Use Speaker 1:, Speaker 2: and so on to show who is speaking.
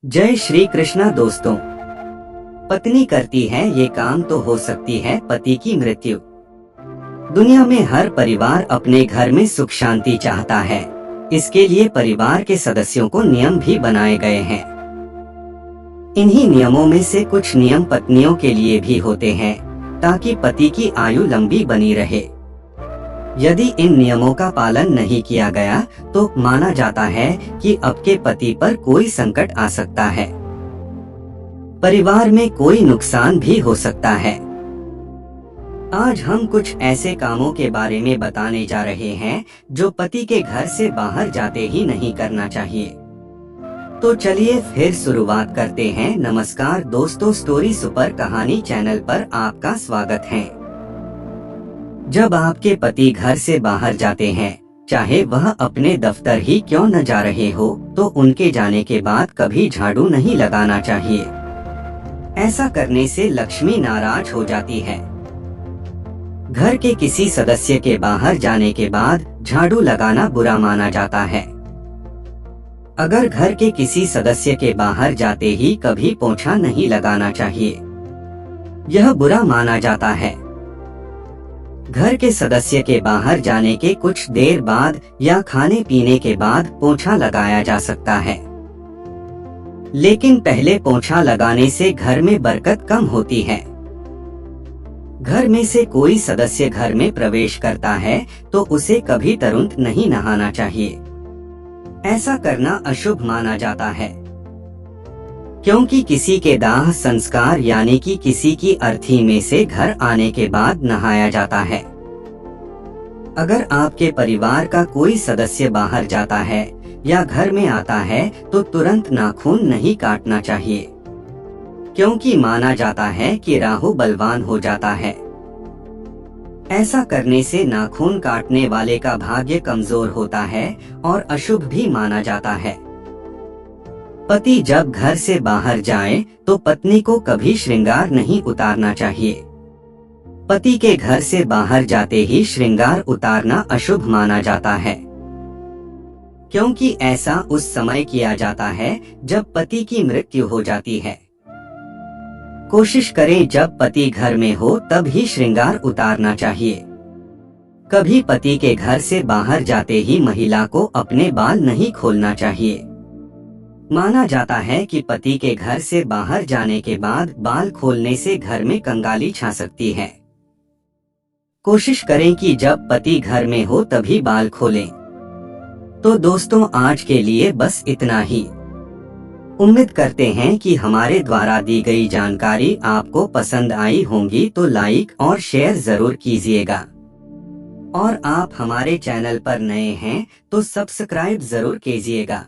Speaker 1: जय श्री कृष्णा दोस्तों। पत्नी करती है ये काम तो हो सकती है पति की मृत्यु। दुनिया में हर परिवार अपने घर में सुख शांति चाहता है। इसके लिए परिवार के सदस्यों को नियम भी बनाए गए हैं। इन्हीं नियमों में से कुछ नियम पत्नियों के लिए भी होते हैं ताकि पति की आयु लंबी बनी रहे। यदि इन नियमों का पालन नहीं किया गया तो माना जाता है कि आपके पति पर कोई संकट आ सकता है। परिवार में कोई नुकसान भी हो सकता है। आज हम कुछ ऐसे कामों के बारे में बताने जा रहे हैं जो पति के घर से बाहर जाते ही नहीं करना चाहिए। तो चलिए फिर शुरुआत करते हैं। नमस्कार दोस्तों, स्टोरी सुपर कहानी चैनल पर आपका स्वागत है। जब आपके पति घर से बाहर जाते हैं, चाहे वह अपने दफ्तर ही क्यों न जा रहे हो, तो उनके जाने के बाद कभी झाड़ू नहीं लगाना चाहिए। ऐसा करने से लक्ष्मी नाराज हो जाती है। घर के किसी सदस्य के बाहर जाने के बाद झाड़ू लगाना बुरा माना जाता है। अगर घर के किसी सदस्य के बाहर जाते ही कभी पोंछा नहीं लगाना चाहिए, यह बुरा माना जाता है। घर के सदस्य के बाहर जाने के कुछ देर बाद या खाने पीने के बाद पोंछा लगाया जा सकता है, लेकिन पहले पोंछा लगाने से घर में बरकत कम होती है। घर में से कोई सदस्य घर में प्रवेश करता है तो उसे कभी तुरंत नहीं नहाना चाहिए। ऐसा करना अशुभ माना जाता है, क्योंकि किसी के दाह संस्कार यानी कि किसी की अर्थी में से घर आने के बाद नहाया जाता है। अगर आपके परिवार का कोई सदस्य बाहर जाता है या घर में आता है तो तुरंत नाखून नहीं काटना चाहिए, क्योंकि माना जाता है कि राहु बलवान हो जाता है। ऐसा करने से नाखून काटने वाले का भाग्य कमजोर होता है और अशुभ भी माना जाता है। पति जब घर से बाहर जाए तो पत्नी को कभी श्रृंगार नहीं उतारना चाहिए। पति के घर से बाहर जाते ही श्रृंगार उतारना अशुभ माना जाता है, क्योंकि ऐसा उस समय किया जाता है जब पति की मृत्यु हो जाती है। कोशिश करें जब पति घर में हो तब ही श्रृंगार उतारना चाहिए। कभी पति के घर से बाहर जाते ही महिला को अपने बाल नहीं खोलना चाहिए। माना जाता है कि पति के घर से बाहर जाने के बाद बाल खोलने से घर में कंगाली छा सकती है। कोशिश करें कि जब पति घर में हो तभी बाल खोलें। तो दोस्तों, आज के लिए बस इतना ही। उम्मीद करते हैं कि हमारे द्वारा दी गई जानकारी आपको पसंद आई होंगी, तो लाइक और शेयर जरूर कीजिएगा। और आप हमारे चैनल पर नए हैं तो सब्सक्राइब जरूर कीजिएगा।